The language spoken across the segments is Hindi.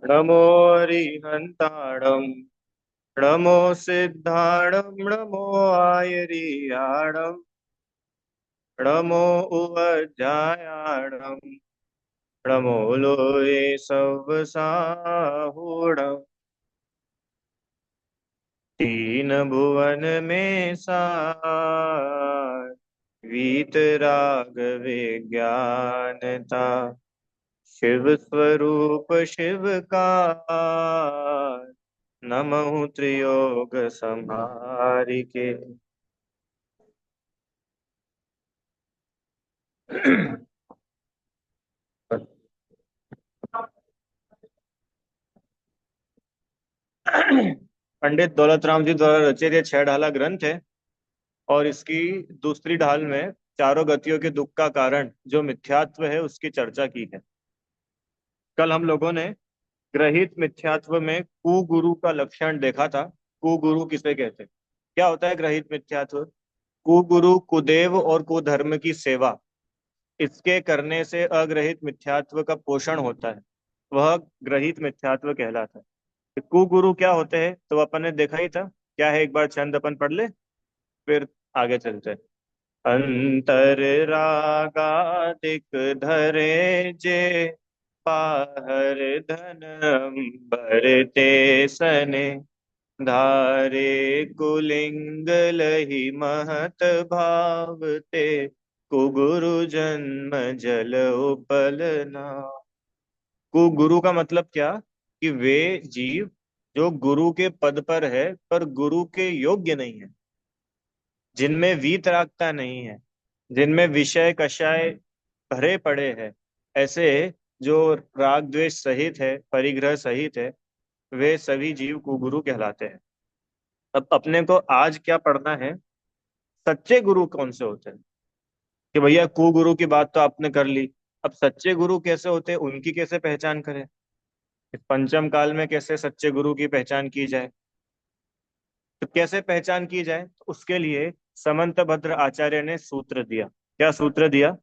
नमो हरिहंताणं नमो सिद्धाणं नमो आयरियाणं नमो उवज्जायाणं नमो लोये सवसाहूणं तीन भुवन में सार वीतराग विज्ञानता शिव स्वरूप शिव का नमः त्रियोग संहारिके। पंडित दौलत राम जी द्वारा रचित ये छह ढाला ग्रंथ है। और इसकी दूसरी ढाल में चारों गतियों के दुख का कारण जो मिथ्यात्व है उसकी चर्चा की है। कल हम लोगों ने ग्रहित मिथ्यात्व में कुगुरु का लक्षण देखा था। कुगुरु किसे कहते हैं? क्या होता है ग्रहित मिथ्यात्व? कुगुरु कुदेव और कुधर्म की सेवा, इसके करने से अग्रहित मिथ्यात्व का पोषण होता है। वह ग्रहित मिथ्यात्व कहलाता है। कुगुरु क्या होते हैं तो अपन ने देखा ही था। क्या है, एक बार छंद अपन पढ़ ले, फिर आगे चलते हैं। अंतर रागादिक धरे जे, बाहर धन बरते सने, धारे कुलिंग लहि महत भावते, कुगुरु जन्म जल उपलना। कुगुरु का मतलब क्या? कि वे जीव जो गुरु के पद पर है पर गुरु के योग्य नहीं है, जिनमें वीतरागता नहीं है, जिनमें विषय कषाय भरे पड़े हैं, ऐसे जो राग द्वेष सहित है, परिग्रह सहित है, वे सभी जीव कुगुरु कहलाते हैं। अब अपने को आज क्या पढ़ना है? सच्चे गुरु कौन से होते हैं? कि भैया कुगुरु की बात तो आपने कर ली, अब सच्चे गुरु कैसे होते हैं, उनकी कैसे पहचान करें? इस पंचम काल में कैसे सच्चे गुरु की पहचान की जाए? तो कैसे पहचान की जाए, तो उसके लिए समंत भद्र आचार्य ने सूत्र दिया। क्या सूत्र दिया?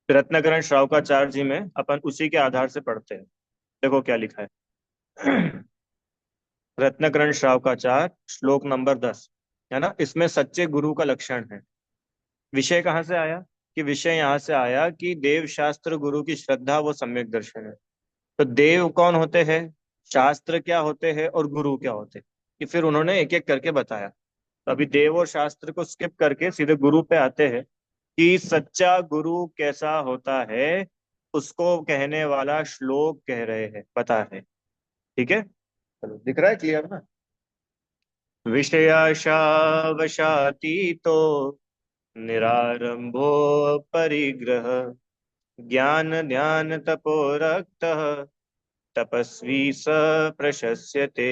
रत्नकरण श्रावकाचार्य जी में अपन उसी के आधार से पढ़ते हैं। देखो क्या लिखा है। रत्नकरण श्रावकाचार श्लोक नंबर 10 है ना, इसमें सच्चे गुरु का लक्षण है। विषय कहाँ से आया? कि विषय यहाँ से आया कि देव शास्त्र गुरु की श्रद्धा वो सम्यक दर्शन है। तो देव कौन होते हैं, शास्त्र क्या होते हैं और गुरु क्या होते हैं, कि फिर उन्होंने एक एक करके बताया। तो अभी देव और शास्त्र को स्किप करके सीधे गुरु पे आते हैं कि सच्चा गुरु कैसा होता है, उसको कहने वाला श्लोक कह रहे हैं, बता है। ठीक है, चलो दिख रहा है क्लियर ना? विषयाशा वशातीतो निरारंभो परिग्रह, ज्ञान ध्यान तपो रक्त, तपस्वी स प्रशस्यते।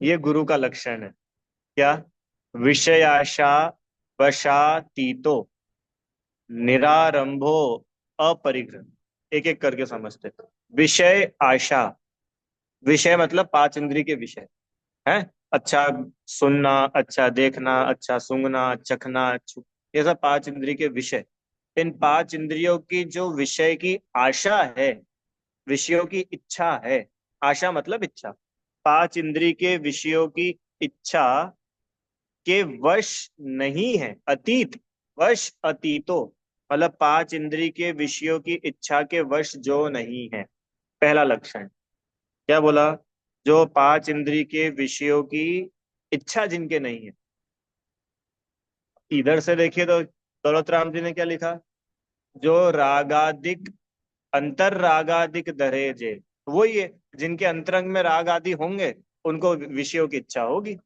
ये गुरु का लक्षण है। क्या? विषयाशा वशातीतो निरारंभो अपरिग्रह। एक एक करके समझते हैं। विषय आशा, विषय मतलब पांच इंद्रिय के विषय है। अच्छा सुनना, अच्छा देखना, अच्छा सूंघना, चखना, ये सब पांच इंद्रिय के विषय। इन पांच इंद्रियों की जो विषय की आशा है, विषयों की इच्छा है, आशा मतलब इच्छा, पांच इंद्रिय के विषयों की इच्छा के वश नहीं है, अतीत, वश अतीतो, मतलब पांच इंद्रिय के विषयों की इच्छा के वश जो नहीं है। पहला लक्षण क्या बोला? जो पांच इंद्रिय के विषयों की इच्छा जिनके नहीं है। इधर से देखिए तो दौलत राम जी ने क्या लिखा? जो रागादिक, अंतर रागादिक दहेजे, वो ये जिनके अंतरंग में राग आदि होंगे उनको विषयों की इच्छा होगी,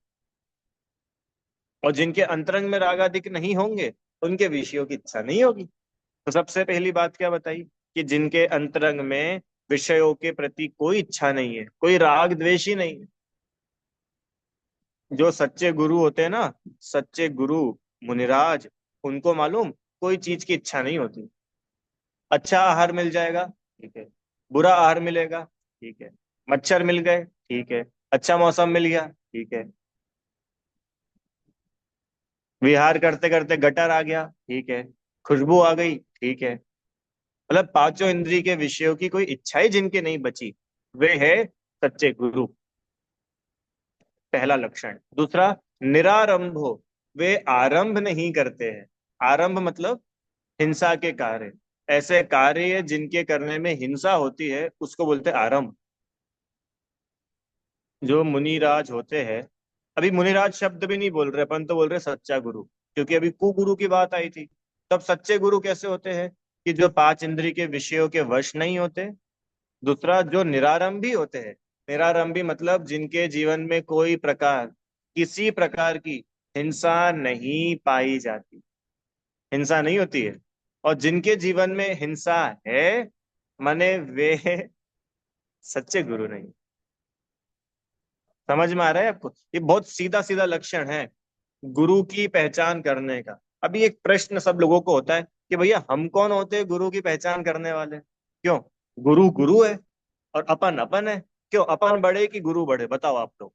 और जिनके अंतरंग में राग आदि नहीं होंगे उनके विषयों की इच्छा नहीं होगी। तो सबसे पहली बात क्या बताई? कि जिनके अंतरंग में विषयों के प्रति कोई इच्छा नहीं है, कोई राग द्वेष ही नहीं है, जो सच्चे गुरु होते हैं ना, सच्चे गुरु मुनिराज, उनको मालूम कोई चीज की इच्छा नहीं होती। अच्छा आहार मिल जाएगा, ठीक है। बुरा आहार मिलेगा, ठीक है। मच्छर मिल गए, ठीक है। अच्छा मौसम मिल गया, ठीक है। विहार करते करते गटर आ गया, ठीक है। खुशबू आ गई, ठीक है। मतलब पांचों इंद्रिय के विषयों की कोई इच्छाएं जिनके नहीं बची, वे है सच्चे गुरु। पहला लक्षण। दूसरा, निरारंभो, वे आरंभ नहीं करते हैं। आरंभ मतलब हिंसा के कार्य। ऐसे कार्य जिनके करने में हिंसा होती है उसको बोलते हैं आरंभ। जो मुनिराज होते हैं, अभी मुनिराज शब्द भी नहीं बोल रहे अपन, तो बोल रहे सच्चा गुरु, क्योंकि अभी कुगुरु की बात आई थी। तब सच्चे गुरु कैसे होते हैं? कि जो पांच इंद्रिय के विषयों के वश नहीं होते। दूसरा, जो निरारंभी होते हैं। निरारंभी मतलब जिनके जीवन में कोई प्रकार, किसी प्रकार की हिंसा नहीं पाई जाती, हिंसा नहीं होती है। और जिनके जीवन में हिंसा है, माने वे सच्चे गुरु नहीं। समझ में आ रहा है आपको? ये बहुत सीधा सीधा लक्षण है गुरु की पहचान करने का। अभी एक प्रश्न सब लोगों को होता है कि भैया हम कौन होते हैं गुरु की पहचान करने वाले? क्यों? गुरु गुरु है और अपन अपन है। क्यों अपन बड़े कि गुरु बड़े, बताओ आप लोग।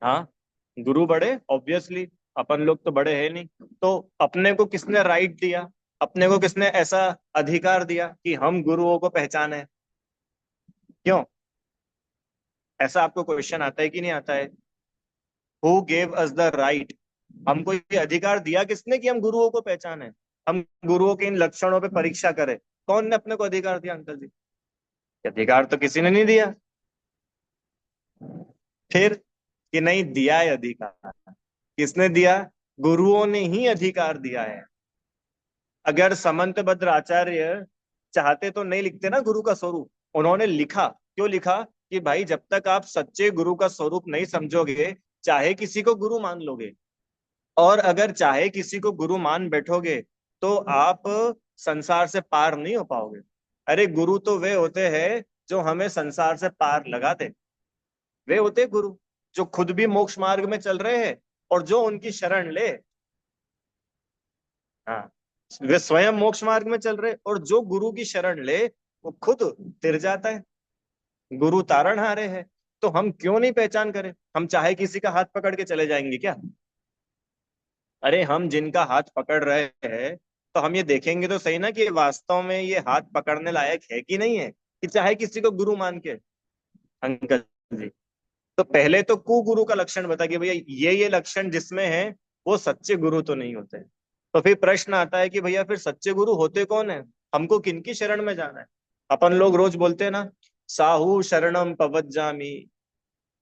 हाँ, गुरु बड़े ऑब्वियसली। अपन लोग तो बड़े हैं नहीं। तो अपने को किसने राइट दिया, अपने को किसने ऐसा अधिकार दिया कि हम गुरुओं को पहचाने? क्यों? ऐसा आपको क्वेश्चन आता है कि नहीं आता है? Who gave us the right? हमको ये अधिकार दिया किसने कि हम गुरुओं को पहचाने, हम गुरुओं के इन लक्षणों पे परीक्षा करें? कौन ने अपने को अधिकार दिया अंकल जी? अधिकार तो किसी ने नहीं दिया। फिर, कि नहीं दिया है अधिकार? किसने दिया? गुरुओं ने ही अधिकार दिया है। अगर समंत भद्र आचार्य चाहते तो नहीं लिखते ना गुरु का स्वरूप। उन्होंने लिखा। क्यों लिखा? कि भाई जब तक आप सच्चे गुरु का स्वरूप नहीं समझोगे, चाहे किसी को गुरु मान लोगे, और अगर चाहे किसी को गुरु मान बैठोगे, तो आप संसार से पार नहीं हो पाओगे। अरे गुरु तो वे होते हैं जो हमें संसार से पार लगा दे। वे होते हैं गुरु जो खुद भी मोक्ष मार्ग में चल रहे हैं और जो उनकी शरण ले। हाँ, वे स्वयं मोक्ष मार्ग में चल रहे और जो गुरु की शरण ले वो खुद तिर जाता है। गुरु तारणहारे है। तो हम क्यों नहीं पहचान करें? हम चाहे किसी का हाथ पकड़ के चले जाएंगे क्या? अरे हम जिनका हाथ पकड़ रहे हैं, तो हम ये देखेंगे तो सही ना कि वास्तव में ये हाथ पकड़ने लायक है कि नहीं है, कि चाहे किसी को गुरु मान के। अंकल जी, तो पहले तो कुगुरु का लक्षण बता कि भैया ये लक्षण जिसमें है वो सच्चे गुरु तो नहीं होते। तो फिर प्रश्न आता है कि भैया फिर सच्चे गुरु होते कौन है? हमको किनकी शरण में जाना है? अपन लोग रोज बोलते हैं ना, साहू शरणम पवज्जामि,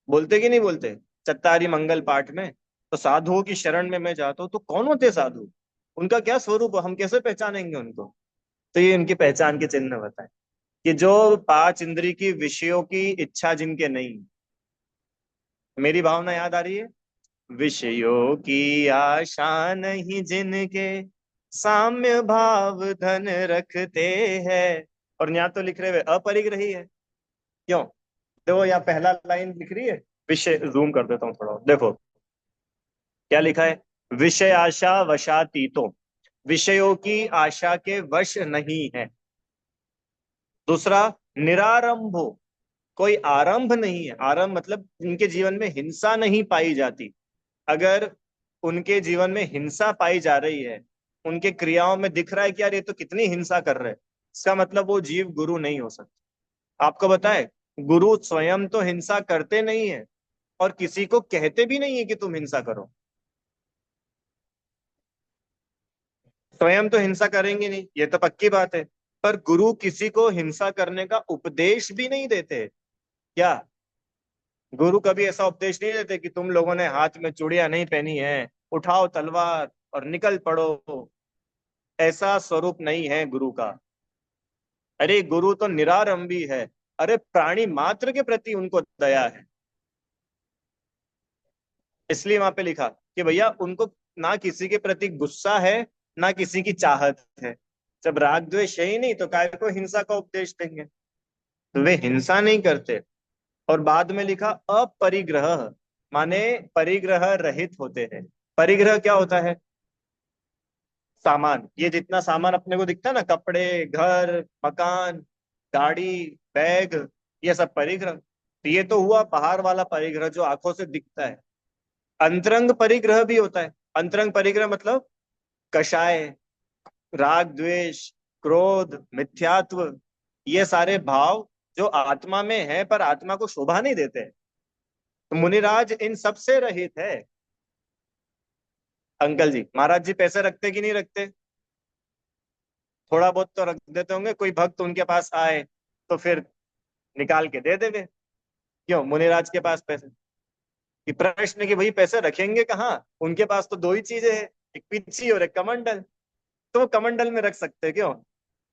बोलते कि नहीं बोलते चत्तारी मंगल पाठ में? तो साधुओं की शरण में मैं जाता हूँ, तो कौन होते साधु? उनका क्या स्वरूप है? हम कैसे पहचानेंगे उनको? तो ये इनकी पहचान के चिन्ह बताए कि जो पांच इंद्री की विषयों की इच्छा जिनके नहीं। मेरी भावना याद आ रही है? विषयों की आशा नहीं जिनके, साम्य भाव धन रखते हैं। और यहाँ तो लिख रहे हुए अपरिग्रही है। क्यों? देखो यहाँ पहला लाइन लिख रही है, विषय, जूम कर देता हूँ थोड़ा, देखो क्या लिखा है। विषय आशा वशातीतो, विषयों की आशा के वश नहीं है। दूसरा, निरारंभो, कोई आरंभ नहीं है। आरंभ मतलब इनके जीवन में हिंसा नहीं पाई जाती। अगर उनके जीवन में हिंसा पाई जा रही है, उनके क्रियाओं में दिख रहा है कि यार ये तो कितनी हिंसा कर रहे हैं, इसका मतलब वो जीव गुरु नहीं हो सकता। आपको बताए, गुरु स्वयं तो हिंसा करते नहीं है और किसी को कहते भी नहीं है कि तुम हिंसा करो। स्वयं तो हिंसा करेंगे नहीं, ये तो पक्की बात है। पर गुरु किसी को हिंसा करने का उपदेश भी नहीं देते। क्या? गुरु कभी ऐसा उपदेश नहीं देते कि तुम लोगों ने हाथ में चूड़ियां नहीं पहनी है, उठाओ तलवार और निकल पड़ो। ऐसा स्वरूप नहीं है गुरु का। अरे गुरु तो निरारंभी है। अरे प्राणी मात्र के प्रति उनको दया है। इसलिए वहां पे लिखा कि भैया उनको ना किसी के प्रति गुस्सा है, ना किसी की चाहत है। जब राग द्वेष है ही नहीं तो काय को हिंसा का उपदेश देंगे? तो वे हिंसा नहीं करते। और बाद में लिखा अपरिग्रह, माने परिग्रह रहित होते हैं। परिग्रह क्या होता है? सामान, ये जितना सामान अपने को दिखता है ना, कपड़े, घर, मकान, गाड़ी, बैग, ये सब परिग्रह। तो ये तो हुआ बाहर वाला परिग्रह जो आंखों से दिखता है। अंतरंग परिग्रह भी होता है। अंतरंग परिग्रह मतलब कषाय, राग द्वेष, क्रोध, मिथ्यात्व, ये सारे भाव जो आत्मा में है पर आत्मा को शोभा नहीं देते। तो मुनिराज इन सब से रहित है। अंकल जी, महाराज जी पैसे रखते कि नहीं रखते? थोड़ा बहुत तो रख देते होंगे, कोई भक्त उनके पास आए तो फिर निकाल के दे देवे। क्यों मुनिराज के पास पैसे? कि प्रश्न कि भाई पैसे रखेंगे कहाँ? उनके पास तो दो ही चीजें हैं, एक पिच्ची और एक कमंडल। तो वो कमंडल में रख सकते हैं, क्यों?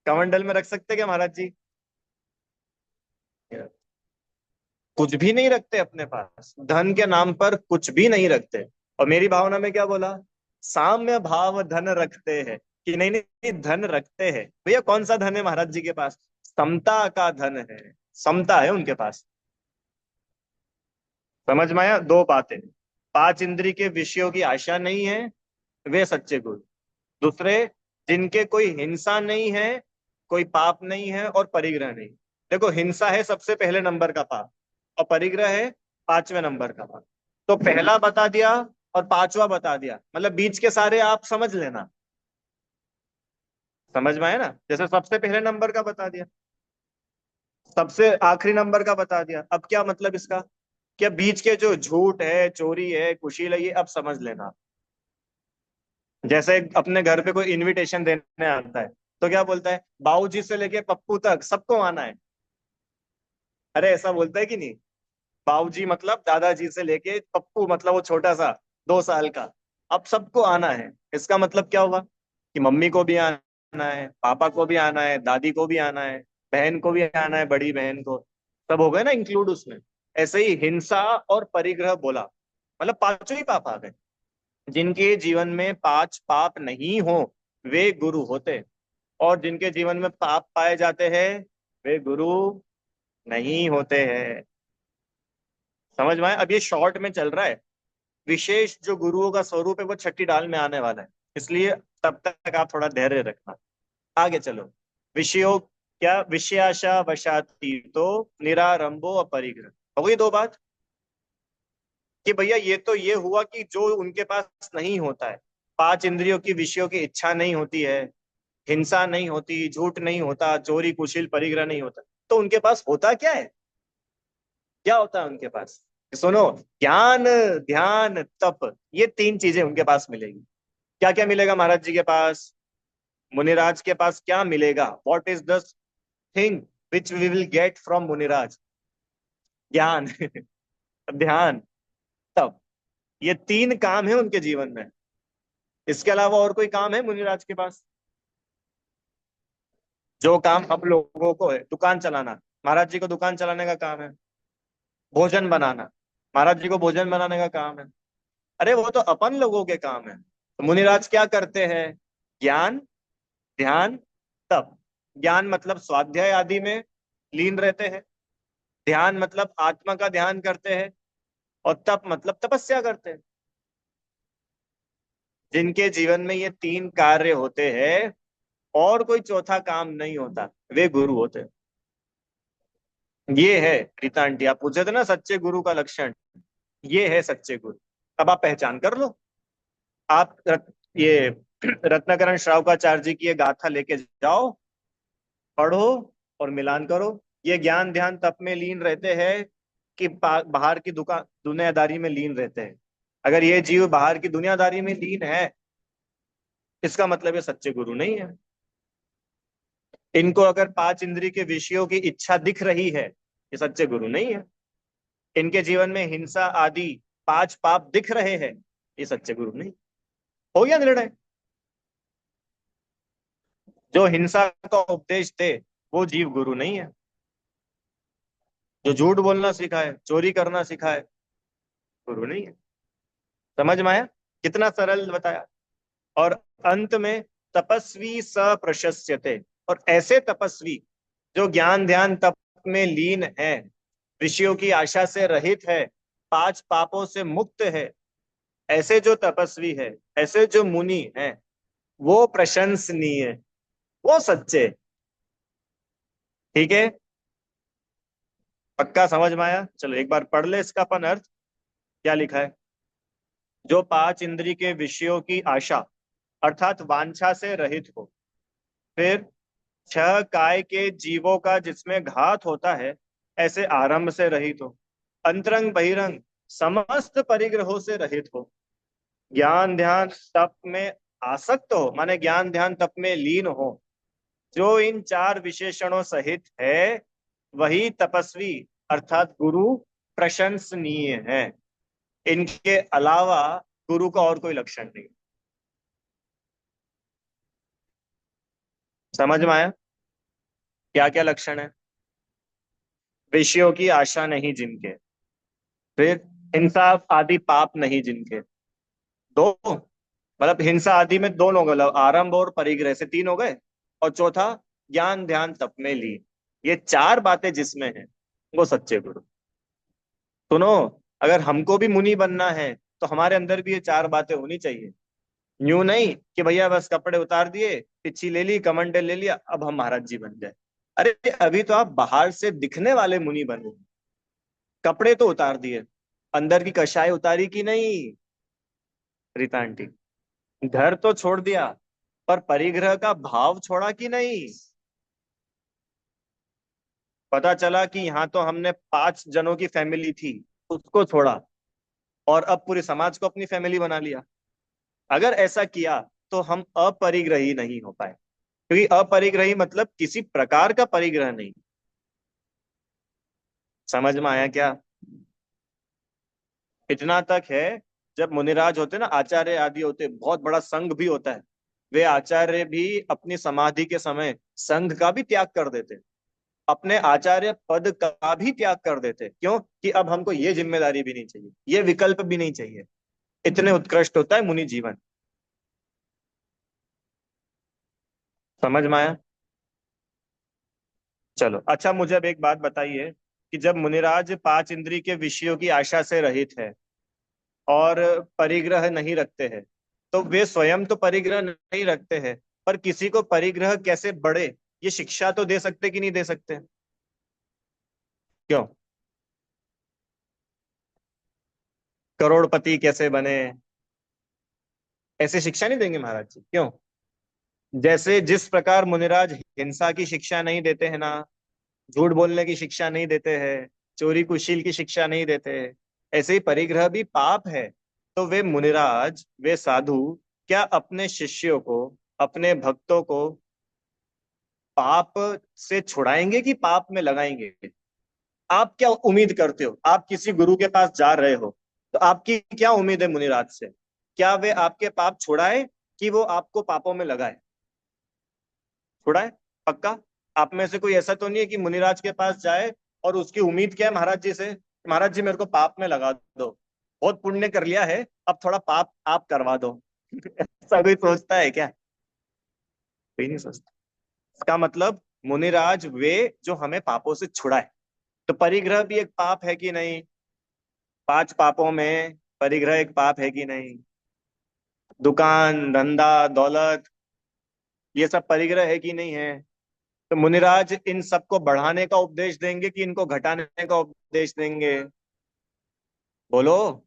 कमंडल में रख सकते हैं क्या महाराज जी? कुछ भी नहीं रखते अपने पास, धन के नाम पर कुछ भी नहीं रखते। और मेरी भावना में क्या बोला? साम्य भाव धन रखते हैं। कि नहीं नहीं, धन रखते हैं। भैया कौन सा धन है महाराज जी के पास? समता का धन है। समता है उनके पास। समझ में आया? दो बातें। पांच इंद्री के विषयों की आशा नहीं है, वे सच्चे गुरु। दूसरे, जिनके कोई हिंसा नहीं है, कोई पाप नहीं है और परिग्रह नहीं। देखो, हिंसा है सबसे पहले नंबर का पाप, और परिग्रह है पांचवें नंबर का पाप। तो पहला बता दिया और पांचवा बता दिया, मतलब बीच के सारे आप समझ लेना। समझ में आया ना? जैसे सबसे पहले नंबर का बता दिया, सबसे आखिरी नंबर का बता दिया, अब क्या मतलब इसका? क्या बीच के जो झूठ है, चोरी है, कुशील है, ये अब समझ लेना। जैसे अपने घर पे कोई इनविटेशन देने आता है, तो क्या बोलता है? बाबूजी से लेके पप्पू तक सबको आना है। अरे ऐसा बोलता है कि नहीं? बाबूजी मतलब दादाजी से लेके पप्पू मतलब वो छोटा सा 2 साल का, अब सबको आना है। इसका मतलब क्या हुआ? कि मम्मी को भी आना है, पापा को भी आना है, दादी को भी आना है, बहन को भी आना है, बड़ी बहन को। सब हो गए ना इंक्लूड उसमें। ऐसे ही हिंसा और परिग्रह बोला, मतलब पांचों ही पाप आ गए। जिनके जीवन में पांच पाप नहीं हो, वे गुरु होते। और जिनके जीवन में पाप पाए जाते हैं, वे गुरु नहीं होते हैं। समझ में आया? अब ये शॉर्ट में चल रहा है। विशेष जो गुरुओं का स्वरूप है वो छठी डाल में आने वाला है, इसलिए तब तक आप थोड़ा धैर्य रखना। आगे चलो। विषयों, क्या विषयाशा वशाती तो निरारंभो अपरिग्रह। हो गई दो बात। कि भैया ये तो ये हुआ कि जो उनके पास नहीं होता है, पांच इंद्रियों की विषयों की इच्छा नहीं होती है, हिंसा नहीं होती, झूठ नहीं होता, चोरी कुशील परिग्रह नहीं होता, तो उनके पास होता क्या है? क्या होता है उनके पास? सुनो, ज्ञान, ध्यान, तप, ये तीन चीजें उनके पास मिलेगी। क्या क्या मिलेगा महाराज जी के पास? मुनिराज के पास क्या मिलेगा? What is the thing which we will get from Muniraj? ज्ञान ध्यान, तप, ये तीन काम है उनके जीवन में। इसके अलावा और कोई काम है मुनिराज के पास? जो काम अब लोगों को है, दुकान चलाना, महाराज जी को दुकान चलाने का काम है। भोजन बनाना, महाराज जी को भोजन बनाने का काम है। अरे वो तो अपन लोगों के काम है। तो मुनिराज क्या करते हैं? ज्ञान, ध्यान, तप। ज्ञान मतलब स्वाध्याय आदि में लीन रहते हैं। ध्यान मतलब आत्मा का ध्यान करते हैं। और तप मतलब तपस्या करते हैं। जिनके जीवन में ये तीन कार्य होते हैं और कोई चौथा काम नहीं होता, वे गुरु होते हैं। ये है रीता आंटी, आप पूछे थे ना सच्चे गुरु का लक्षण। ये है सच्चे गुरु। अब आप पहचान कर लो। आप ये रत्नाकरण श्रावकाचार्य जी की ये गाथा लेके जाओ, पढ़ो और मिलान करो। ये ज्ञान ध्यान तप में लीन रहते हैं कि बाहर की दुकान दुनियादारी में लीन रहते हैं? अगर ये जीव बाहर की दुनियादारी में लीन है, इसका मतलब ये सच्चे गुरु नहीं है। इनको अगर पांच इंद्रिय के विषयों की इच्छा दिख रही है, ये सच्चे गुरु नहीं है। इनके जीवन में हिंसा आदि पांच पाप दिख रहे हैं, ये सच्चे गुरु नहीं। हो गया निर्णय। जो हिंसा का उपदेश दे, वो जीव गुरु नहीं है। जो झूठ बोलना सिखाए, चोरी करना सिखाए, गुरु नहीं है। समझ में आया? कितना सरल बताया। और अंत में, तपस्वी स प्रशस्यते। और ऐसे तपस्वी जो ज्ञान ध्यान तप में लीन है, विषयों की आशा से रहित है, पांच पापों से मुक्त है, ऐसे जो तपस्वी है, ऐसे जो मुनि है, वो प्रशंसनीय, वो सच्चे। ठीक है? पक्का समझ में आया? चलो एक बार पढ़ ले इसका अपन अर्थ। क्या लिखा है? जो पांच इंद्रिय के विषयों की आशा अर्थात वांछा से रहित हो। फिर छह काय के जीवों का जिसमें घात होता है, ऐसे आरंभ से रहित हो, अंतरंग बहिरंग समस्त परिग्रहों से रहित हो, ज्ञान ध्यान तप में आसक्त हो, माने ज्ञान ध्यान तप में लीन हो, जो इन चार विशेषणों सहित है, वही तपस्वी अर्थात गुरु प्रशंसनीय है। इनके अलावा गुरु का और कोई लक्षण नहीं। समझ में आया? क्या क्या लक्षण है? विषयों की आशा नहीं जिनके, फिर हिंसा आदि पाप नहीं जिनके, दो, मतलब हिंसा आदि में दोनों गलत, आरंभ और परिग्रह से तीन हो गए, और चौथा ज्ञान ध्यान तप में लीन। ये चार बातें जिसमें हैं, वो सच्चे गुरु। सुनो, अगर हमको भी मुनि बनना है तो हमारे अंदर भी ये चार बातें होनी चाहिए। यूं नहीं कि भैया बस कपड़े उतार दिए, पिच्ची ले ली, कमंडल ले लिया, अब हम महाराज जी बन गए। अरे अभी तो आप बाहर से दिखने वाले मुनि बने, कपड़े तो उतार दिए, अंदर की कषाय उतारी की नहीं, रीता आंटी? घर तो छोड़ दिया, पर परिग्रह का भाव छोड़ा कि नहीं? पता चला कि यहाँ तो हमने 5 जनों की फैमिली थी, उसको छोड़ा, और अब पूरे समाज को अपनी फैमिली बना लिया। अगर ऐसा किया तो हम अपरिग्रही नहीं हो पाए, क्योंकि अपरिग्रही मतलब किसी प्रकार का परिग्रह नहीं। समझ में आया क्या? इतना तक है, जब मुनिराज होते ना, आचार्य आदि होते, बहुत बड़ा संघ भी होता है, वे आचार्य भी अपनी समाधि के समय संघ का भी त्याग कर देते, अपने आचार्य पद का भी त्याग कर देते। क्यों? कि अब हमको ये जिम्मेदारी भी नहीं चाहिए, ये विकल्प भी नहीं चाहिए। इतने उत्कृष्ट होता है मुनि जीवन। समझ में आया? चलो अच्छा, मुझे अब एक बात बताइए कि जब मुनिराज 5 इंद्रिय के विषयों की आशा से रहित है और परिग्रह नहीं रखते हैं, तो वे स्वयं तो परिग्रह नहीं रखते हैं, पर किसी को परिग्रह कैसे बढ़े, ये शिक्षा तो दे सकते कि नहीं दे सकते? क्यों? करोड़पति कैसे बने, ऐसे शिक्षा नहीं देंगे महाराज जी? क्यों? जैसे जिस प्रकार मुनिराज हिंसा की शिक्षा नहीं देते हैं ना, झूठ बोलने की शिक्षा नहीं देते हैं, चोरी कुशील की शिक्षा नहीं देते हैं, ऐसे ही परिग्रह भी पाप है। तो वे मुनिराज, वे साधु क्या अपने शिष्यों को, अपने भक्तों को पाप से छुड़ाएंगे कि पाप में लगाएंगे? आप क्या उम्मीद करते हो? आप किसी गुरु के पास जा रहे हो, तो आपकी क्या उम्मीद है मुनिराज से? क्या वे आपके पाप छुड़ाए कि वो आपको पापों में लगाए? छुड़ाए? पक्का? आप में से कोई ऐसा तो नहीं है कि मुनिराज के पास जाए और उसकी उम्मीद क्या है महाराज जी से? महाराज जी मेरे को पाप में लगा दो, बहुत पुण्य कर लिया है, अब थोड़ा पाप आप करवा दो। ऐसा कोई सोचता है क्या? कोई नहीं सोचता। इसका मतलब मुनिराज वे जो हमें पापों से छुड़ाए। तो परिग्रह भी एक पाप है कि नहीं? 5 पापों में परिग्रह एक पाप है कि नहीं? दुकान धंधा दौलत, ये सब परिग्रह है कि नहीं है? तो मुनिराज इन सबको बढ़ाने का उपदेश देंगे कि इनको घटाने का उपदेश देंगे? बोलो।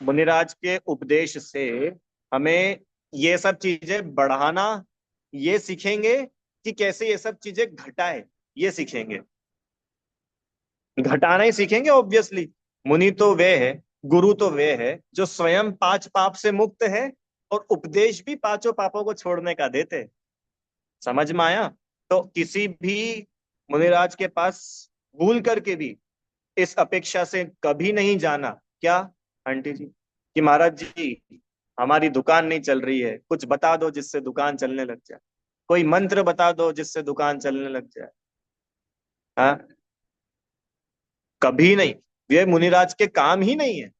मुनिराज के उपदेश से हमें ये सब चीजें बढ़ाना, ये सीखेंगे कि कैसे ये सब चीजें घटाए, ये सीखेंगे। घटाना ही सीखेंगे ऑब्वियसली। मुनि तो वे है, गुरु तो वे है जो स्वयं 5 पाप से मुक्त है, और उपदेश भी 5 पापों को छोड़ने का देते। समझ में आया? तो किसी भी मुनिराज के पास भूल करके भी इस अपेक्षा से कभी नहीं जाना, क्या आंटी जी, कि महाराज जी हमारी दुकान नहीं चल रही है, कुछ बता दो जिससे दुकान चलने लग जाए, कोई मंत्र बता दो जिससे दुकान चलने लग जाए। हाँ? कभी नहीं। ये मुनिराज के काम ही नहीं है।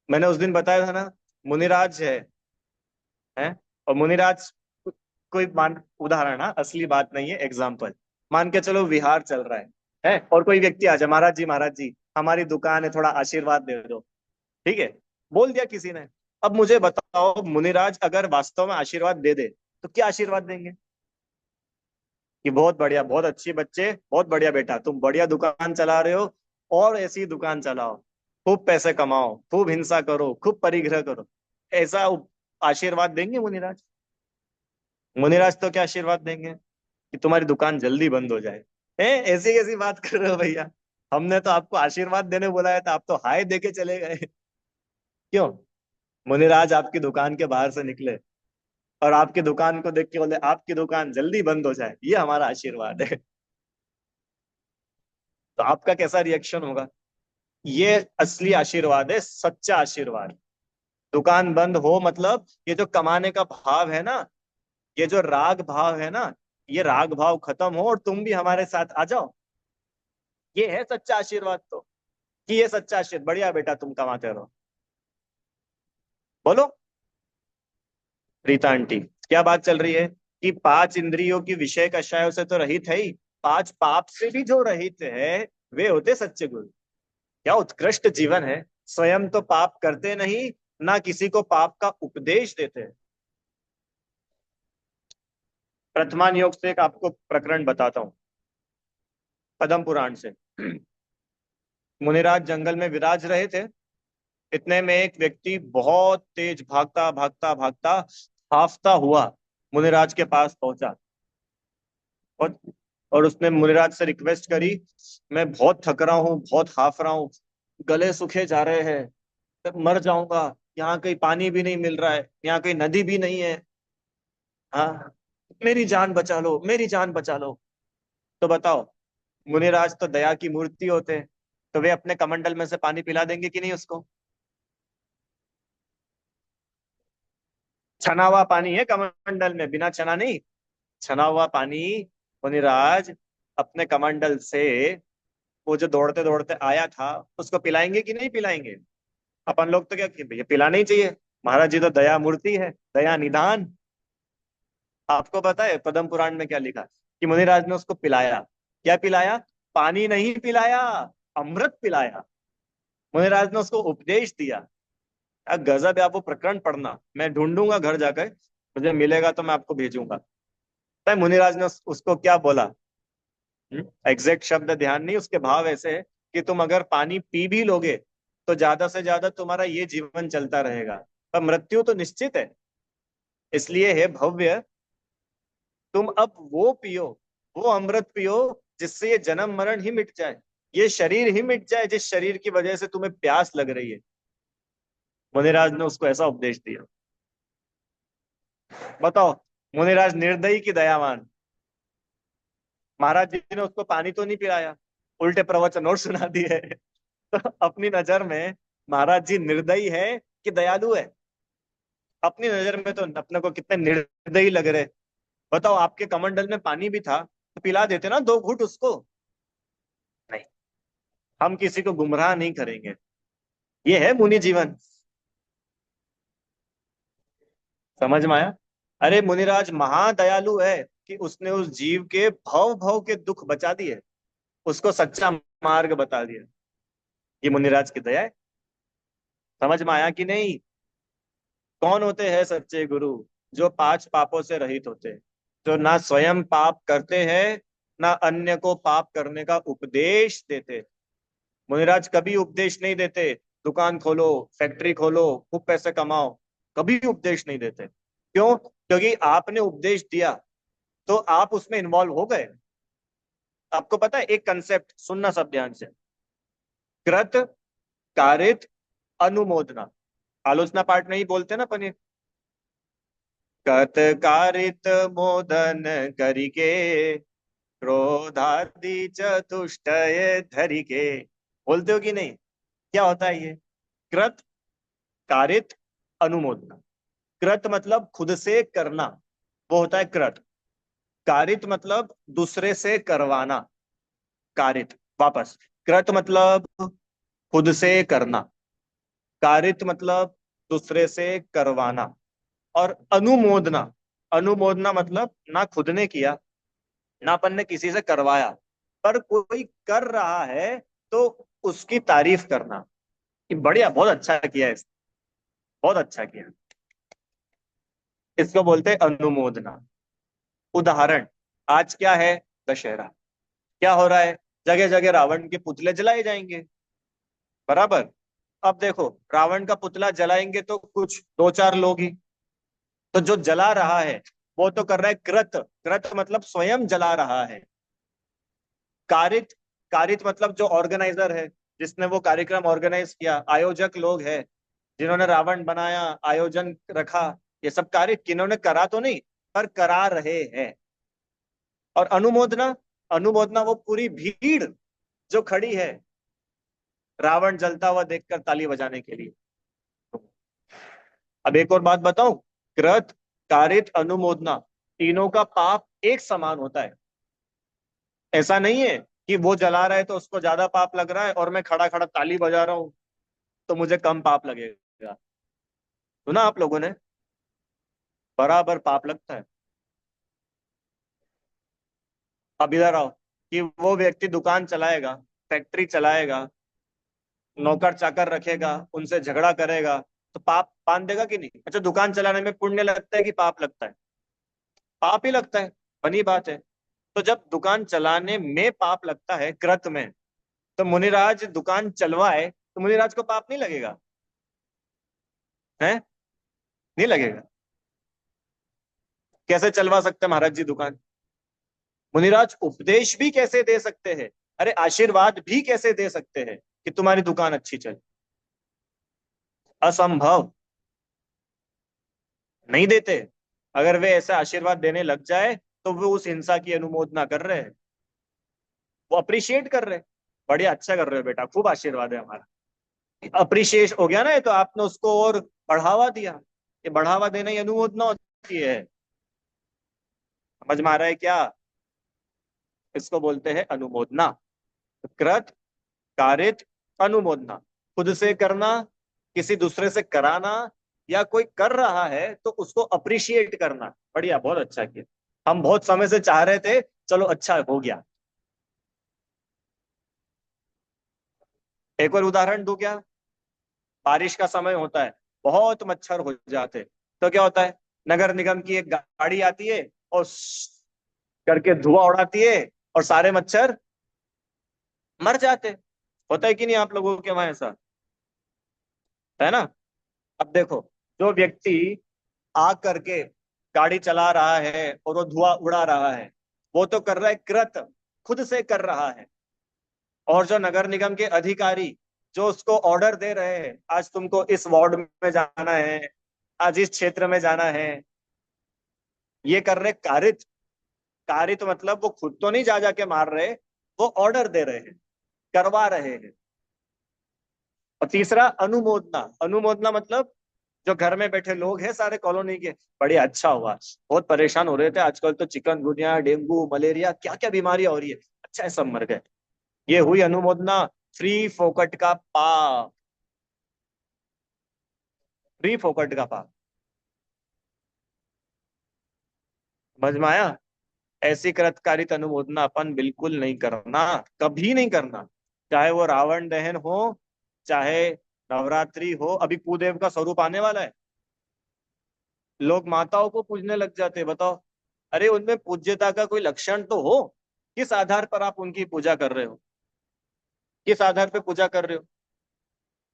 मैंने उस दिन बताया था ना, मुनिराज है, और मुनिराज कोई मान उदाहरण, हाँ असली बात नहीं है, एग्जाम्पल। मान के चलो विहार चल रहा है, और कोई व्यक्ति आ जाए, महाराज जी हमारी दुकान है, थोड़ा आशीर्वाद दे दो। ठीक है, बोल दिया किसी ने। अब मुझे बताओ, मुनिराज अगर वास्तव में आशीर्वाद दे दे तो क्या आशीर्वाद देंगे? कि बहुत बढ़िया, बहुत अच्छी बच्चे, बहुत बढ़िया बेटा, तुम बढ़िया दुकान चला रहे हो, और ऐसी दुकान चलाओ, खूब पैसे कमाओ, खूब हिंसा करो, खूब परिग्रह करो, ऐसा आशीर्वाद देंगे मुनिराज? मुनिराज तो क्या आशीर्वाद देंगे कि तुम्हारी दुकान जल्दी बंद हो जाए। ऐसी कैसी बात कर रहे हो भैया? हमने तो आपको आशीर्वाद देने बुलाया था, आप तो हाय दे के चले गए। क्यों? मुनिराज आपकी दुकान के बाहर से निकले और आपकी दुकान को देख के बोले आपकी दुकान जल्दी बंद हो जाए, ये हमारा आशीर्वाद है। तो आपका कैसा रिएक्शन होगा? ये असली आशीर्वाद है, सच्चा आशीर्वाद। दुकान बंद हो मतलब ये जो कमाने का भाव है ना, ये जो राग भाव है ना, ये राग भाव खत्म हो और तुम भी हमारे साथ आ जाओ। ये है सच्चा आशीर्वाद। तो कि ये सच्चा आशीर्वाद, बढ़िया बेटा तुम कमाते रहो। बोलो रीता आंटी, क्या बात चल रही है कि पांच इंद्रियों की विषय कषायों से तो रहित है ही, पांच पाप से भी जो रहित है वे होते सच्चे गुरु। क्या उत्कृष्ट जीवन है। स्वयं तो पाप करते नहीं, ना किसी को पाप का उपदेश देते हैं। प्रथमान योग से एक आपको प्रकरण बताता हूँ, पद्म पुराण से। मुनिराज जंगल में विराज रहे थे। इतने में एक व्यक्ति बहुत तेज भागता भागता भागता हाफता हुआ मुनिराज के पास पहुंचा। और और उसने मुनिराज से रिक्वेस्ट करी, मैं बहुत थक रहा हूँ, बहुत हाफ रहा हूँ, गले सूखे जा रहे हैं, तो मर जाऊंगा। यहाँ कहीं पानी भी नहीं मिल रहा है, यहाँ कहीं नदी भी नहीं है। हाँ, मेरी जान बचा लो, मेरी जान बचा लो। तो बताओ, मुनिराज तो दया की मूर्ति होते हैं, तो वे अपने कमंडल में से पानी पिला देंगे कि नहीं उसको? छना हुआ पानी है कमंडल में, बिना छना नहीं। छना हुआ पानी मुनिराज अपने कमंडल से, वो जो दौड़ते दौड़ते आया था, उसको पिलाएंगे कि नहीं पिलाएंगे? अपन लोग तो क्या कि भैया पिलाना ही चाहिए, महाराज जी तो दया मूर्ति है, दया निधान। आपको पता है पद्म पुराण में क्या लिखा कि मुनिराज ने उसको पिलाया? क्या पिलाया? पानी नहीं पिलाया, अमृत पिलाया। मुनिराज ने उसको उपदेश दिया। गजब है। आप वो प्रकरण पढ़ना, मैं ढूंढूंगा घर जाकर, मुझे मिलेगा तो मैं आपको भेजूंगा। पता है मुनिराज ने उसको क्या बोला? एग्जैक्ट शब्द ध्यान नहीं, उसके भाव ऐसे है कि तुम अगर पानी पी भी लोगे तो ज्यादा से ज्यादा तुम्हारा ये जीवन चलता रहेगा, पर मृत्यु तो निश्चित है। इसलिए है भव्य, तुम अब वो पियो, वो अमृत पियो जिससे ये जन्म मरण ही मिट जाए, ये शरीर ही मिट जाए जिस शरीर की वजह से तुम्हें प्यास लग रही है। मुनिराज ने उसको ऐसा उपदेश दिया। बताओ, मुनिराज निर्दयी की दयावान। महाराज जी ने उसको पानी तो नहीं पिलाया, उल्टे प्रवचन और सुना दिए। तो अपनी नजर में महाराज जी निर्दयी है कि दयालु है? अपनी नजर में तो अपने को कितने निर्दयी लग रहे। बताओ, आपके कमंडल में पानी भी था तो पिला देते ना दो घूंट उसको। नहीं, हम किसी को गुमराह नहीं करेंगे। ये है मुनि जीवन। समझ में आया? अरे मुनिराज महादयालु है कि उसने उस जीव के भव भव के दुख बचा दिए, उसको सच्चा मार्ग बता दिया। ये मुनिराज की दया है। समझ में आया कि नहीं? कौन होते हैं सच्चे गुरु? जो पांच पापों से रहित होते हैं, जो ना स्वयं पाप करते हैं, ना अन्य को पाप करने का उपदेश देते। मुनिराज कभी उपदेश नहीं देते दुकान खोलो, फैक्ट्री खोलो, खूब पैसे कमाओ, कभी उपदेश नहीं देते। क्यों? क्योंकि आपने उपदेश दिया तो आप उसमें इन्वॉल्व हो गए। आपको पता है एक कंसेप्ट, सुनना सब ध्यान से। कृत, कारित, अनुमोदना। आलोचना पाठ में ही बोलते हैं ना अपन ये, कत कारित मोदन करिके, क्रोधादि चतुष्टय धरिके। बोलते हो कि नहीं? क्या होता है ये? कृत, कारित, अनुमोदना। कृत मतलब खुद से करना, वो होता है कृत। कारित मतलब दूसरे से करवाना, कारित। वापस, कृत मतलब खुद से करना, कारित मतलब दूसरे से करवाना। और अनुमोदना, अनुमोदना मतलब ना खुद ने किया, ना अपन ने किसी से करवाया, पर कोई कर रहा है तो उसकी तारीफ करना कि बढ़िया, बहुत अच्छा किया है इसने, बहुत अच्छा किया। इसको बोलते हैं अनुमोदना। उदाहरण, आज क्या है? दशहरा। क्या हो रहा है? जगह जगह रावण के पुतले जलाए जाएंगे, बराबर। अब देखो, रावण का पुतला जलाएंगे तो कुछ दो चार लोग ही, तो जो जला रहा है वो तो कर रहा है कृत। कृत मतलब स्वयं जला रहा है। कारित, कारित मतलब जो ऑर्गेनाइजर है, जिसने वो कार्यक्रम ऑर्गेनाइज किया, आयोजक लोग हैं जिन्होंने रावण बनाया, आयोजन रखा, ये सब कार्य किन्होंने करा तो नहीं, पर करा रहे हैं। और अनुमोदना, अनुमोदना वो पूरी भीड़ जो खड़ी है रावण जलता हुआ देखकर ताली बजाने के लिए। अब एक और बात बताऊं, कृत, कारित, अनुमोदना, तीनों का पाप एक समान होता है। ऐसा नहीं है कि वो जला रहा है तो उसको ज्यादा पाप लग रहा है और मैं खड़ा खड़ा ताली बजा रहा हूं तो मुझे कम पाप लगेगा। सुना आप लोगों ने, बराबर पाप लगता है। अब इधर आओ, कि वो व्यक्ति दुकान चलाएगा, फैक्ट्री चलाएगा, नौकर चाकर रखेगा, उनसे झगड़ा करेगा, तो पाप बांध देगा कि नहीं? अच्छा, दुकान चलाने में पुण्य लगता है कि पाप लगता है? पाप ही लगता है, बनी बात है। तो जब दुकान चलाने में पाप लगता है कृत में, तो मुनिराज दुकान चलवाए तो मुनिराज को पाप नहीं लगेगा? है, नहीं लगेगा? कैसे चलवा सकते हैं महाराज जी दुकान? मुनिराज उपदेश भी कैसे दे सकते हैं, अरे आशीर्वाद भी कैसे दे सकते हैं कि तुम्हारी दुकान अच्छी चले? असंभव, नहीं देते। अगर वे ऐसा आशीर्वाद देने लग जाए तो वो उस हिंसा की अनुमोदना कर रहे हैं, वो अप्रिशिएट कर रहे हैं। बढ़िया, अच्छा कर रहे हो बेटा, खूब आशीर्वाद है हमारा। अप्रिशिएट हो गया ना, ये तो आपने उसको और बढ़ावा दिया। ये बढ़ावा देना ही अनुमोदना होती है। समझ में आ रहा है क्या? इसको बोलते हैं अनुमोदना। कृत, कारित, अनुमोदना, खुद से करना, किसी दूसरे से कराना, या कोई कर रहा है तो उसको अप्रिशिएट करना। बढ़िया, बहुत अच्छा किया। हम बहुत समय से चाह रहे थे, चलो अच्छा हो गया। एक और उदाहरण दूं क्या? बारिश का समय होता है, बहुत मच्छर हो जाते, तो क्या होता है, नगर निगम की एक गाड़ी आती है और करके धुआं उड़ाती है और सारे मच्छर मर जाते। होता है कि नहीं आप लोगों के वहां ऐसा? है ना? अब देखो, जो व्यक्ति आ करके गाड़ी चला रहा है और वो धुआं उड़ा रहा है, वो तो कर रहा है कृत, खुद से कर रहा है। और जो नगर निगम के अधिकारी जो उसको ऑर्डर दे रहे हैं, आज तुमको इस वार्ड में जाना है, आज इस क्षेत्र में जाना है, ये कर रहे कारित। कारित मतलब वो खुद तो नहीं जा जाके मार रहे, वो ऑर्डर दे रहे हैं, करवा रहे हैं। और तीसरा अनुमोदना, अनुमोदना मतलब जो घर में बैठे लोग हैं सारे कॉलोनी के, बड़े अच्छा हुआ, बहुत परेशान हो रहे थे आजकल तो, चिकनगुनिया, डेंगू, मलेरिया, क्या क्या बीमारियां हो रही है, अच्छा है सब मर गए। ये हुई अनुमोदना। फ्री फोकट का पाप, फ्री फोकट का पाप। समझ में आया? ऐसी कृतकारित अनुमोदना अपन बिल्कुल नहीं करना, कभी नहीं करना। चाहे वो रावण दहन हो, चाहे नवरात्रि हो, अभी कुदेव का स्वरूप आने वाला है, लोग माताओं को पूजने लग जाते हैं, बताओ। अरे उनमें पूज्यता का कोई लक्षण तो हो। किस आधार पर आप उनकी पूजा कर रहे हो? किस आधार पर पूजा कर रहे हो?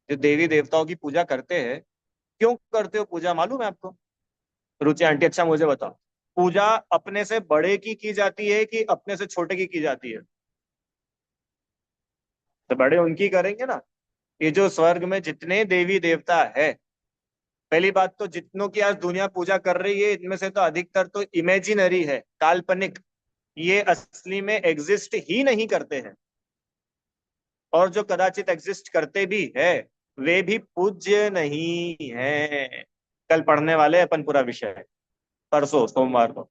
जो देवी देवताओं की पूजा करते हैं, क्यों करते हो पूजा, मालूम है आपको? रुचि आंटी, अच्छा मुझे बताओ, पूजा अपने से बड़े की जाती है कि अपने से छोटे की जाती है? तो बड़े उनकी करेंगे ना। ये जो स्वर्ग में जितने देवी देवता है, पहली बात तो जितनों की आज दुनिया पूजा कर रही है, इनमें से तो अधिकतर तो इमेजिनरी है, काल्पनिक। ये असली में एग्जिस्ट ही नहीं करते हैं। और जो कदाचित एग्जिस्ट करते भी है, वे भी पूज्य नहीं है। कल पढ़ने वाले अपन पूरा विषय, परसों सोमवार को।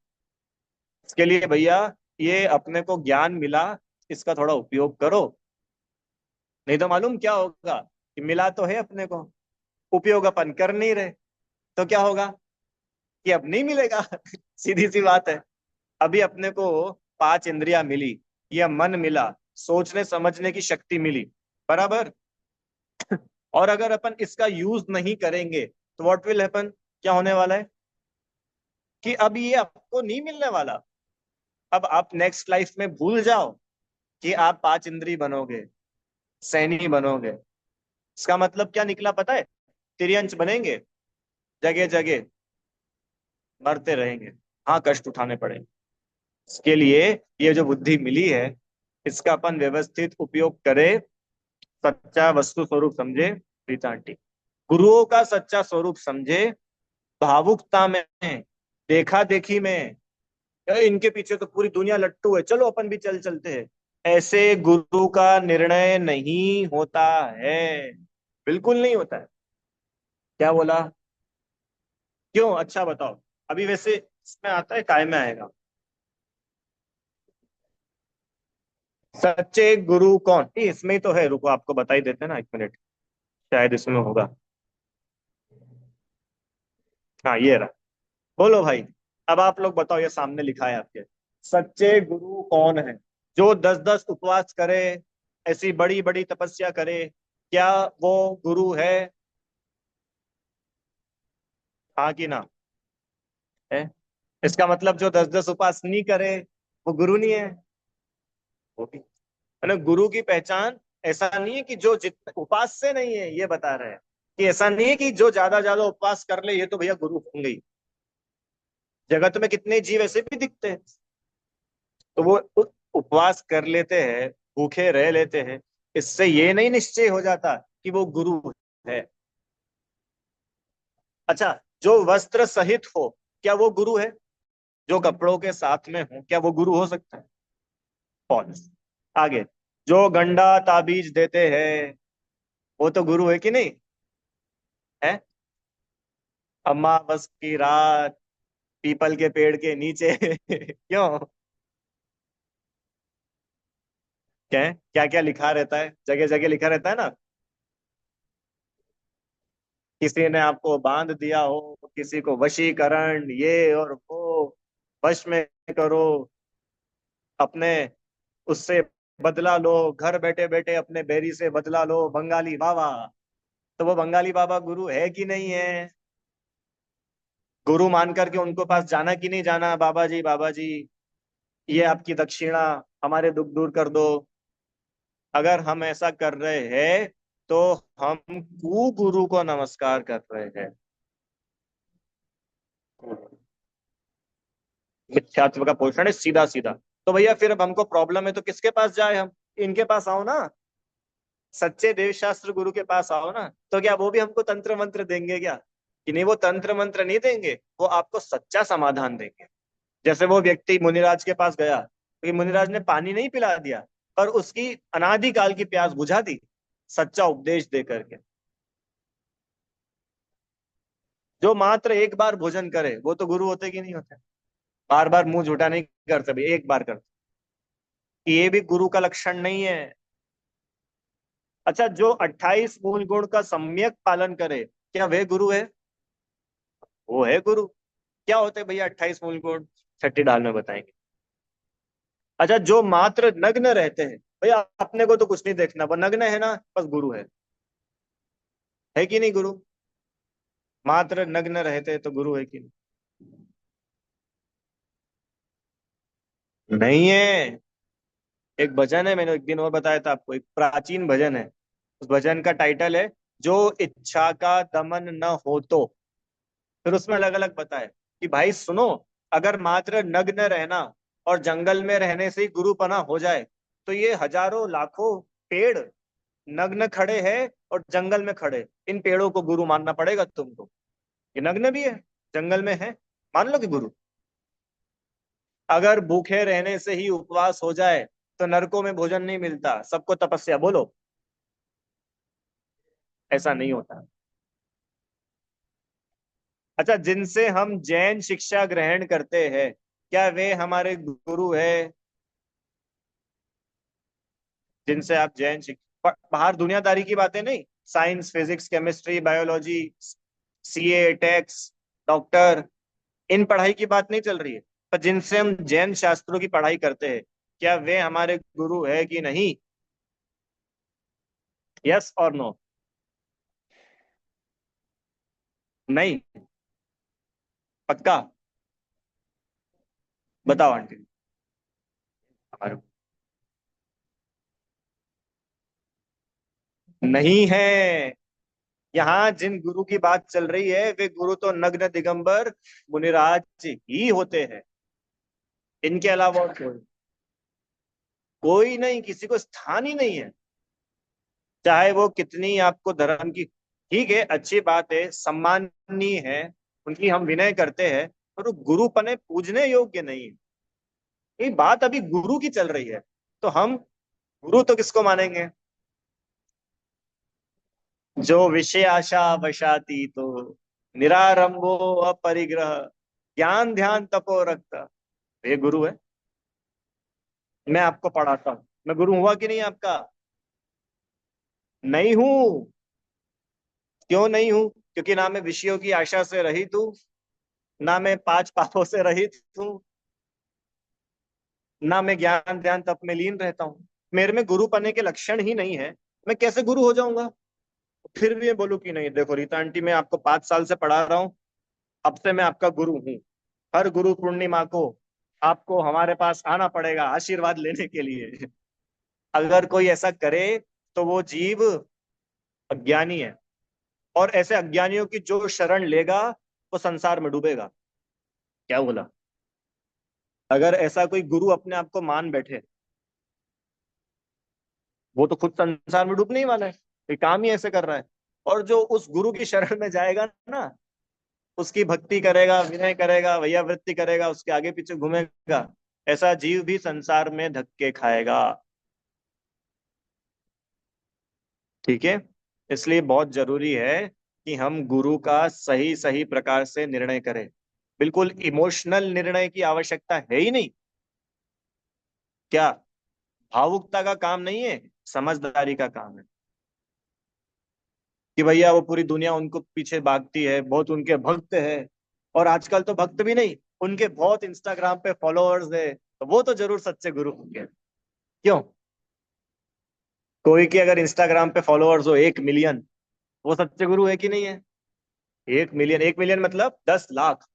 इसके लिए भैया, ये अपने को ज्ञान मिला, इसका थोड़ा उपयोग करो। नहीं तो मालूम क्या होगा, कि मिला तो है अपने को, उपयोग अपन कर नहीं रहे, तो क्या होगा, कि अब नहीं मिलेगा। सीधी सी बात है। अभी अपने को पांच इंद्रियां मिली, यह मन मिला, सोचने समझने की शक्ति मिली, बराबर। और अगर अपन इसका यूज नहीं करेंगे तो व्हाट विल हैपन, क्या होने वाला है, कि अब ये आपको नहीं मिलने वाला। अब आप नेक्स्ट लाइफ में भूल जाओ कि आप पांच इंद्रिय बनोगे, सैनी बनोगे। इसका मतलब क्या निकला पता है? तिर्यंच बनेंगे, जगह जगह मरते रहेंगे। हाँ, कष्ट उठाने पड़ेंगे। इसके लिए ये जो बुद्धि मिली है, इसका अपन व्यवस्थित उपयोग करें, सच्चा वस्तु स्वरूप समझे। प्रीता आंटी, गुरुओं का सच्चा स्वरूप समझे, भावुकता में, देखा देखी में, इनके पीछे तो पूरी दुनिया लट्टू है, चलो अपन भी चल चलते हैं, ऐसे गुरु का निर्णय नहीं होता है। बिल्कुल नहीं होता है। क्या बोला? क्यों? अच्छा बताओ। अभी वैसे इसमें आता है, काय में आएगा? सच्चे गुरु कौन, इसमें ही तो है, रुको आपको बता ही देते हैं ना, 1 मिनट, शायद इसमें होगा। हाँ, ये रहा। बोलो भाई। अब आप लोग बताओ, ये सामने लिखा है आपके, सच्चे गुरु कौन है? जो 10-10 उपवास करे, ऐसी बड़ी बड़ी तपस्या करे, क्या वो गुरु है? हाँ कि ना? है? इसका मतलब जो 10-10 उपवास नहीं करे, वो गुरु नहीं है? वो भी है। गुरु की पहचान ऐसा नहीं है कि जो जित उपवास से नहीं है, ये बता रहे हैं कि ऐसा नहीं है कि जो ज्यादा ज्यादा उपवास कर ले ये तो भैया गुरु होंगे ही। जगत में कितने जीव ऐसे भी दिखते हैं, तो वो उपवास कर लेते हैं, भूखे रह लेते हैं, इससे ये नहीं निश्चय हो जाता कि वो गुरु है। अच्छा, जो वस्त्र सहित हो, क्या वो गुरु है? जो कपड़ों के साथ में हो, क्या वो गुरु हो सकता है? फॉल्स। आगे, जो गंडा ताबीज देते हैं, वो तो गुरु है कि नहीं? है? अमावस की रात, पीपल के पेड़ के नीचे क्यों? क्या क्या क्या लिखा रहता है, जगह जगह लिखा रहता है ना। किसी ने आपको बांध दिया हो, किसी को वशीकरण, ये और वो, वश में करो, अपने उससे बदला लो, घर बैठे बैठे अपने बैरी से बदला लो, बंगाली बाबा। तो वो बंगाली बाबा गुरु है कि नहीं है? गुरु मान करके उनको पास जाना कि नहीं जाना, बाबा जी बाबा जी, ये आपकी दक्षिणा, हमारे दुख दूर कर दो। अगर हम ऐसा कर रहे हैं तो हम कु गुरु को नमस्कार कर रहे हैं। मिथ्यात्व का पोषण है सीधा सीधा। तो भैया फिर अब हमको प्रॉब्लम है तो किसके पास जाए हम? इनके पास आओ ना, सच्चे देव शास्त्र गुरु के पास आओ ना। तो क्या वो भी हमको तंत्र मंत्र देंगे क्या? कि नहीं, वो तंत्र मंत्र नहीं देंगे, वो आपको सच्चा समाधान देंगे। जैसे वो व्यक्ति मुनिराज के पास गया, तो मुनिराज ने पानी नहीं पिला दिया, पर उसकी अनादिकाल की प्यास बुझा दी, सच्चा उपदेश दे करके। जो मात्र एक बार भोजन करे, वो तो गुरु होते कि नहीं होते? बार बार मुंह झूठा नहीं करते भाई, एक बार करते, ये भी गुरु का लक्षण नहीं है। अच्छा, जो 28 मूल गुण का सम्यक पालन करे, क्या वे गुरु है? वो है गुरु। क्या होते हैं भैया 28 मूल गुण? छठी दाल में बताएंगे। अच्छा, जो मात्र नग्न रहते हैं, भैया अपने को तो कुछ नहीं देखना, वो नग्न है ना, बस गुरु है कि नहीं गुरु? मात्र नग्न रहते हैं तो गुरु है कि नहीं? नहीं है। एक भजन है, मैंने एक दिन और बताया था आपको, एक प्राचीन भजन है। उस भजन का टाइटल है, जो इच्छा का दमन न हो तो। फिर उसमें अलग अलग बताए कि भाई सुनो, अगर मात्र नग्न रहना और जंगल में रहने से ही गुरुपना हो जाए, तो ये हजारों लाखों पेड़ नग्न खड़े हैं और जंगल में खड़े, इन पेड़ों को गुरु मानना पड़ेगा तुमको। ये नग्न भी है, जंगल में है, मान लो कि गुरु। अगर भूखे रहने से ही उपवास हो जाए, तो नरकों में भोजन नहीं मिलता, सबको तपस्या बोलो। ऐसा नहीं होता। अच्छा, जिनसे हम जैन शिक्षा ग्रहण करते हैं, क्या वे हमारे गुरु है? जिनसे आप जैन बाहर दुनियादारी की बातें नहीं, science physics chemistry biology, CA tax, doctor, इन पढ़ाई की बात नहीं चल रही है। पर जिनसे हम जैन शास्त्रों की पढ़ाई करते हैं, क्या वे हमारे गुरु है कि नहीं? यस और नो? नहीं? पक्का? बताओ आंटी। हमारे नहीं है। यहाँ जिन गुरु की बात चल रही है वे गुरु तो नग्न दिगंबर मुनिराज ही होते हैं। इनके अलावा और कोई कोई नहीं, किसी को स्थान ही नहीं है। चाहे वो कितनी आपको धर्म की, ठीक है, अच्छी बात है, सम्माननीय है, उनकी हम विनय करते हैं, पर वो गुरु पने पूजने योग्य नहीं है। ये बात अभी गुरु की चल रही है, तो हम गुरु तो किसको मानेंगे? जो विषय आशा वशाती तो निरारंभो अपरिग्रह ज्ञान ध्यान तपो रखता, ये गुरु है। मैं आपको पढ़ाता हूँ, मैं गुरु हुआ कि नहीं आपका? नहीं हूं। क्यों नहीं हूं? क्योंकि ना मैं विषयों की आशा से रहित हूं, ना मैं पांच पापों से रहित हूं, ना मैं ज्ञान ध्यान तप में लीन रहता हूँ। मेरे में गुरु बनने के लक्षण ही नहीं है। मैं कैसे गुरु हो जाऊंगा? फिर भी मैं बोलूँ कि नहीं, देखो रीता आंटी, मैं आपको 5 साल से पढ़ा रहा हूँ, अब से मैं आपका गुरु हूँ। हर गुरु पूर्णिमा को आपको हमारे पास आना पड़ेगा आशीर्वाद लेने के लिए। अगर कोई ऐसा करे तो वो जीव अज्ञानी है, और ऐसे अज्ञानियों की जो शरण लेगा वो संसार में डूबेगा। क्या बोला? अगर ऐसा कोई गुरु अपने आप को मान बैठे, वो तो खुद संसार में डूबने ही वाला है, ये काम ही ऐसे कर रहा है। और जो उस गुरु की शरण में जाएगा ना, उसकी भक्ति करेगा, विनय करेगा, वैयावृत्ति करेगा, उसके आगे पीछे घूमेगा, ऐसा जीव भी संसार में धक्के खाएगा। ठीक है। इसलिए बहुत जरूरी है कि हम गुरु का सही सही प्रकार से निर्णय करें। बिल्कुल इमोशनल निर्णय की आवश्यकता है ही नहीं। क्या? भावुकता का काम नहीं है, समझदारी का काम है। कि भैया वो पूरी दुनिया उनको पीछे भागती है, बहुत उनके भक्त है, और आजकल तो भक्त भी नहीं, उनके बहुत इंस्टाग्राम पे फॉलोअर्स है, तो वो तो जरूर सच्चे गुरु होंगे। क्यों? कोई की अगर इंस्टाग्राम पे फॉलोअर्स हो 1 मिलियन, वो सच्चे गुरु है कि नहीं है? 1 मिलियन, 1 मिलियन मतलब 10 लाख।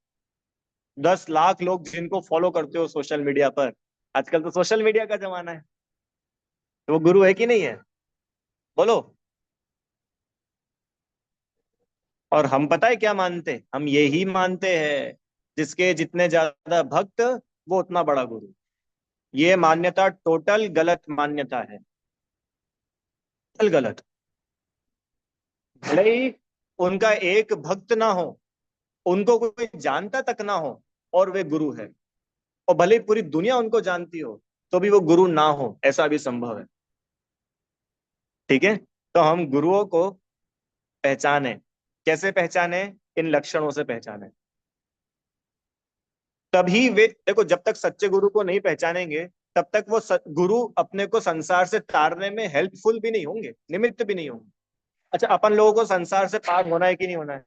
10 लाख लोग जिनको फॉलो करते हो सोशल मीडिया पर, आजकल तो सोशल मीडिया का जमाना है, तो वो गुरु है कि नहीं है? बोलो। और हम पता है क्या मानते? हम यही मानते हैं, जिसके जितने ज्यादा भक्त वो उतना बड़ा गुरु। ये मान्यता टोटल गलत मान्यता है। टोटल गलत। भले ही उनका एक भक्त ना हो, उनको कोई जानता तक ना हो, और वे गुरु है। और भले ही पूरी दुनिया उनको जानती हो, तो भी वो गुरु ना हो, ऐसा भी संभव है। ठीक है। तो हम गुरुओं को पहचाने। कैसे पहचाने? इन लक्षणों से पहचाने। तभी वे, देखो, जब तक सच्चे गुरु को नहीं पहचानेंगे, तब तक वो गुरु अपने को संसार से तारने में हेल्पफुल भी नहीं होंगे, निमित्त भी नहीं होंगे। अच्छा, अपन लोगों को संसार से पार होना है कि नहीं होना है?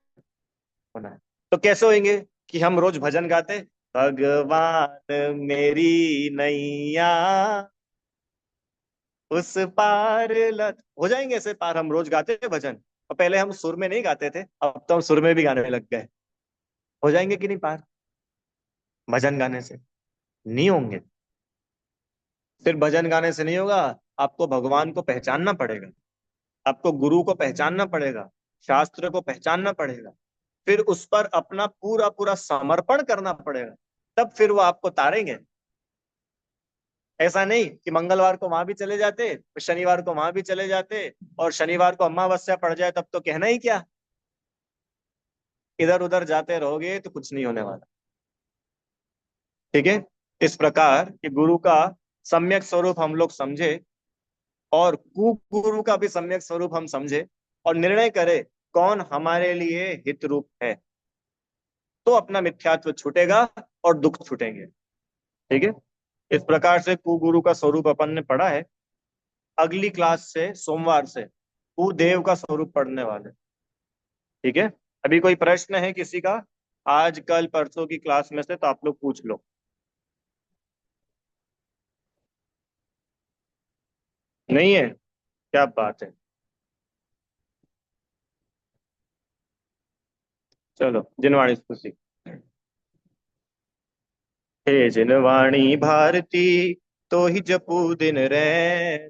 होना है। तो कैसे होंगे? कि हम रोज भजन गाते, भगवान मेरी नैया उस पार लत, हो जाएंगे ऐसे पार। हम रोज गाते थे भजन, और पहले हम सुर में नहीं गाते थे, अब तो हम सुर में भी गाने लग गए। हो जाएंगे कि नहीं पार भजन गाने से? नहीं होंगे। सिर्फ भजन गाने से नहीं होगा, आपको भगवान को पहचानना पड़ेगा, आपको गुरु को पहचानना पड़ेगा, शास्त्र को पहचानना पड़ेगा, फिर उस पर अपना पूरा पूरा समर्पण करना पड़ेगा, तब फिर वो आपको तारेंगे। ऐसा नहीं कि मंगलवार को वहां भी चले जाते, शनिवार को वहां भी चले जाते, और शनिवार को अमावस्या पड़ जाए तब तो कहना ही क्या। इधर उधर जाते रहोगे तो कुछ नहीं होने वाला। ठीक है। इस प्रकार कि गुरु का सम्यक स्वरूप हम लोग समझे, और कुगुरु का भी सम्यक स्वरूप हम समझे, और निर्णय करें कौन हमारे लिए हित रूप है, तो अपना मिथ्यात्व छूटेगा और दुख छूटेंगे। ठीक है। इस प्रकार से कुगुरु का स्वरूप अपन ने पढ़ा है। अगली क्लास से, सोमवार से, कुदेव का स्वरूप पढ़ने वाले। ठीक है। अभी कोई प्रश्न है किसी का? आज कल परसों की क्लास में से तो आप लोग पूछ लो। नहीं है? क्या बात है। चलो, जिनवाणी स्तुति। हे जिनवाणी भारती, तो ही जपू दिन रैन,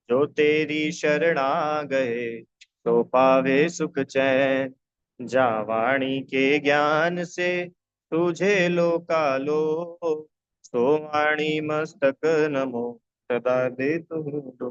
जो तेरी शरणा गए, सो पावे सुख चैन। जा वाणी के ज्ञान से तुझे लोकालो। सो वाणी मस्तक नमो सदा दे तुम दो।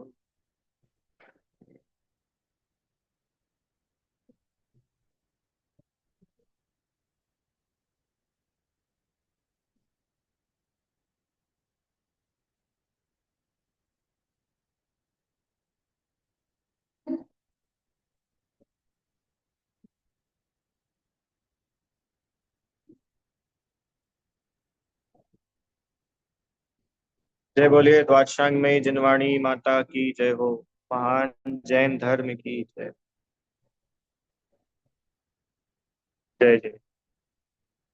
जय बोलिए द्वादशांगमयी जिनवाणी माता की जय हो। महान जैन धर्म की जय। जय जय।